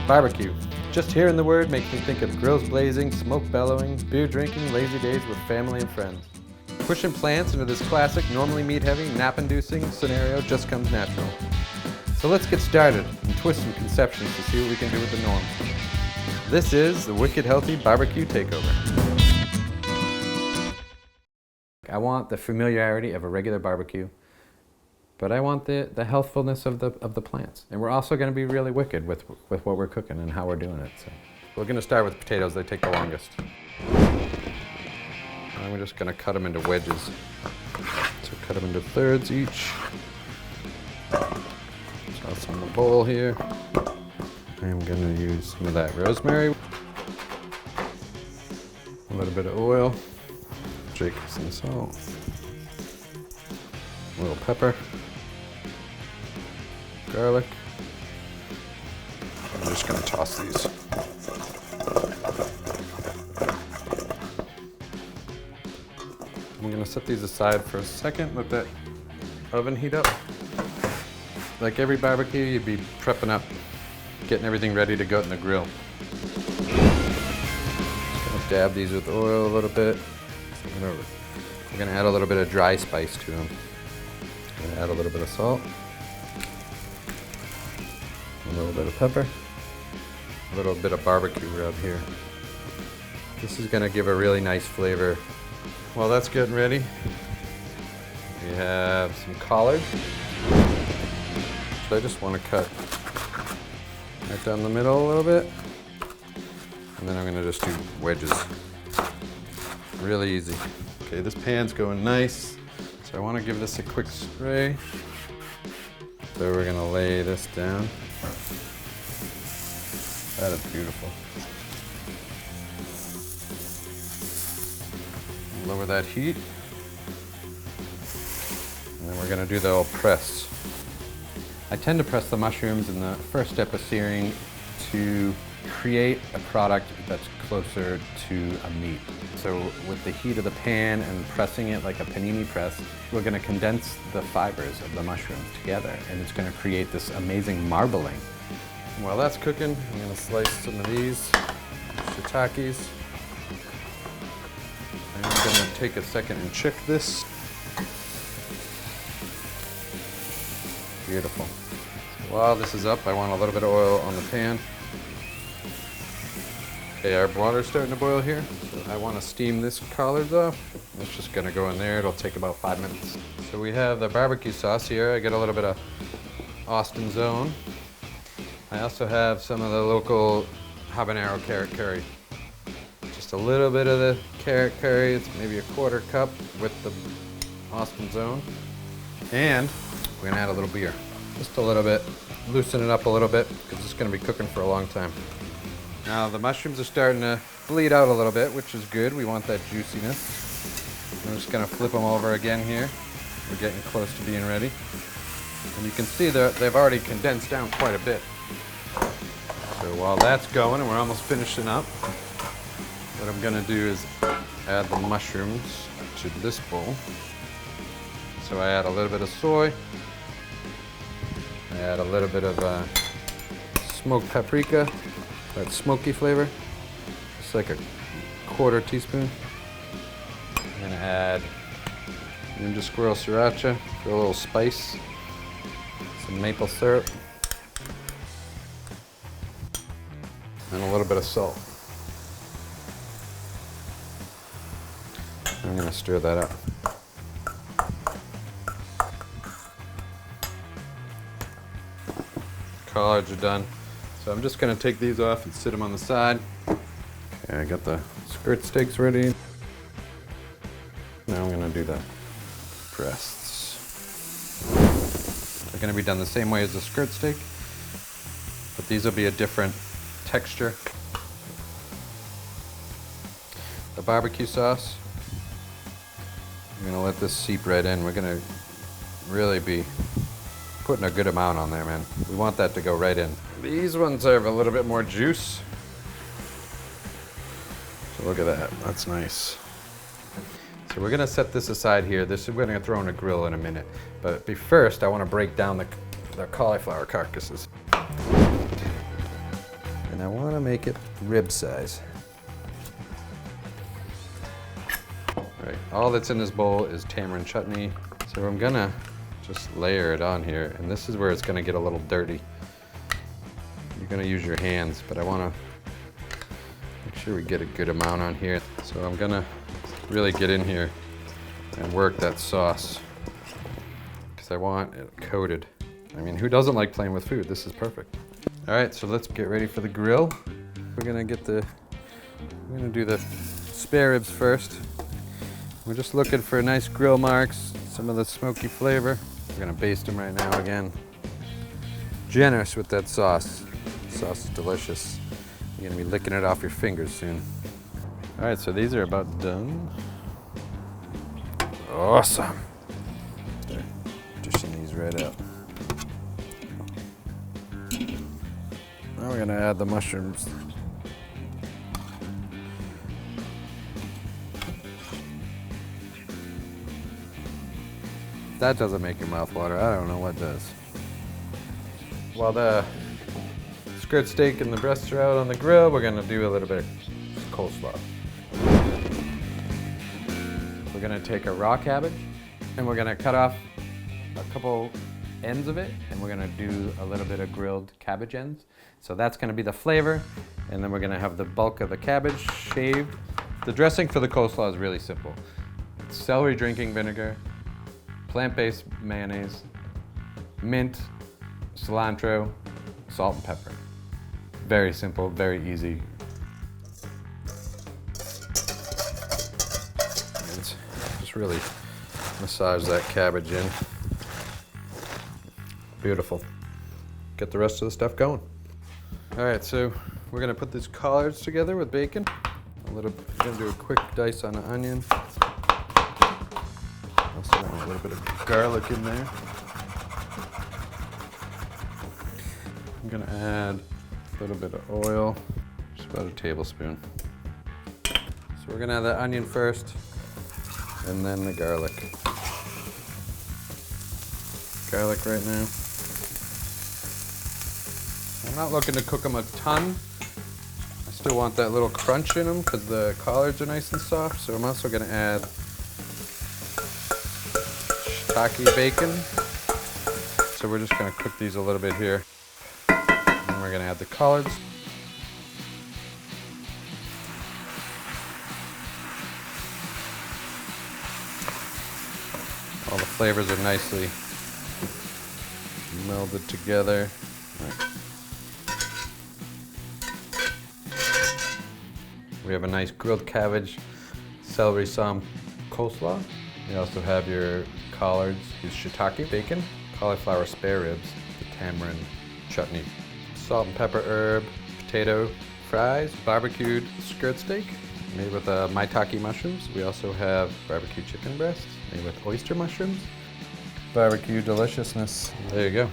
Barbecue. Just hearing the word makes me think of grills blazing, smoke bellowing, beer drinking, lazy days with family and friends. Pushing plants into this classic, normally meat-heavy, nap-inducing scenario just comes natural. So let's get started and twist some conceptions to see what we can do with the norm. This is the Wicked Healthy Barbecue Takeover. I want the familiarity of a regular barbecue, but I want the healthfulness of the plants. And we're also going to be really wicked with what we're cooking and how we're doing it. So we're going to start with potatoes. They take the longest. And we're just going to cut them into wedges. So cut them into thirds each. Toss in the bowl here. I'm going to use some of that rosemary. A little bit of oil. Shake some salt. A little pepper. Garlic. I'm just going to toss these. I'm going to set these aside for a second, let that oven heat up. Like every barbecue, you'd be prepping up, getting everything ready to go in the grill. Just going to dab these with oil a little bit. We're going to add a little bit of dry spice to them. Going to add a little bit of salt. A little bit of pepper, a little bit of barbecue rub here. This is going to give a really nice flavor. While that's getting ready, we have some collards. So I just want to cut right down the middle a little bit. And then I'm going to just do wedges. Really easy. Okay, this pan's going nice. So I want to give this a quick spray. So we're going to lay this down. That is beautiful. Lower that heat. And then we're going to do the old press. I tend to press the mushrooms in the first step of searing to create a product that's closer to a meat. So with the heat of the pan and pressing it like a panini press, we're going to condense the fibers of the mushrooms together, and it's going to create this amazing marbling. While that's cooking, I'm going to slice some of these shiitakes. I'm going to take a second and check this. Beautiful. While this is up, I want a little bit of oil on the pan. Okay, our water's starting to boil here. So I want to steam this collards off. It's just going to go in there. It'll take about 5 minutes. So we have the barbecue sauce here. I get a little bit of Austin Zone. I also have some of the local habanero carrot curry. Just a little bit of the carrot curry. It's maybe a 1/4 cup with the Austin Zone. And we're going to add a little beer. Just a little bit. Loosen it up a little bit because it's going to be cooking for a long time. Now the mushrooms are starting to bleed out a little bit, which is good. We want that juiciness. I'm just going to flip them over again here. We're getting close to being ready. And you can see that they've already condensed down quite a bit. So while that's going and we're almost finishing up, what I'm going to do is add the mushrooms to this bowl. So I add a little bit of soy. I add a little bit of smoked paprika, that smoky flavor. It's like a 1/4 teaspoon. I'm going to add ninja squirrel sriracha for a little spice. Some maple syrup. And a little bit of salt. I'm going to stir that up. Collards are done. So I'm just going to take these off and sit them on the side. Okay, I got the skirt steaks ready. Now I'm going to do the breasts. They're going to be done the same way as the skirt steak, but these will be a different texture. The barbecue sauce, I'm going to let this seep right in. We're going to really be putting a good amount on there, man. We want that to go right in. These ones have a little bit more juice. So look at that, that's nice. So we're gonna set this aside here. We're gonna throw in a grill in a minute. But first, I wanna break down the cauliflower carcasses. And I want to make it rib size. All right, all that's in this bowl is tamarind chutney. So I'm gonna just layer it on here, and this is where it's gonna get a little dirty. You're gonna use your hands, but I wanna make sure we get a good amount on here. So I'm gonna really get in here and work that sauce because I want it coated. I mean, who doesn't like playing with food? This is perfect. All right, so let's get ready for the grill. We're gonna do the spare ribs first. We're just looking for nice grill marks, some of the smoky flavor. We're gonna baste them right now again. Generous with that sauce. The sauce is delicious. You're gonna be licking it off your fingers soon. All right, so these are about done. Awesome. Start dishing these right up. Now we're gonna add the mushrooms. If that doesn't make your mouth water, I don't know what does. While the skirt steak and the breasts are out on the grill, we're gonna do a little bit of coleslaw. We're gonna take a raw cabbage and we're gonna cut off a couple ends of it, and we're gonna do a little bit of grilled cabbage ends. So that's gonna be the flavor, and then we're gonna have the bulk of the cabbage shaved. The dressing for the coleslaw is really simple. It's celery drinking vinegar, plant-based mayonnaise, mint, cilantro, salt and pepper. Very simple, very easy. And just really massage that cabbage in. Beautiful. Get the rest of the stuff going. All right, so we're gonna put these collards together with bacon. We're gonna do a quick dice on an onion. Also want a little bit of garlic in there. I'm gonna add a little bit of oil, just about a tablespoon. So we're gonna add the onion first, and then the garlic. Garlic right now. I'm not looking to cook them a ton. I still want that little crunch in them because the collards are nice and soft. So I'm also gonna add shiitake bacon. So we're just gonna cook these a little bit here. And we're gonna add the collards. All the flavors are nicely melded together. Right. We have a nice grilled cabbage, celery some coleslaw. You also have your collards, use shiitake bacon, cauliflower spare ribs, the tamarind chutney, salt and pepper herb, potato fries, barbecued skirt steak made with maitake mushrooms. We also have barbecue chicken breasts made with oyster mushrooms. Barbecue deliciousness. There you go.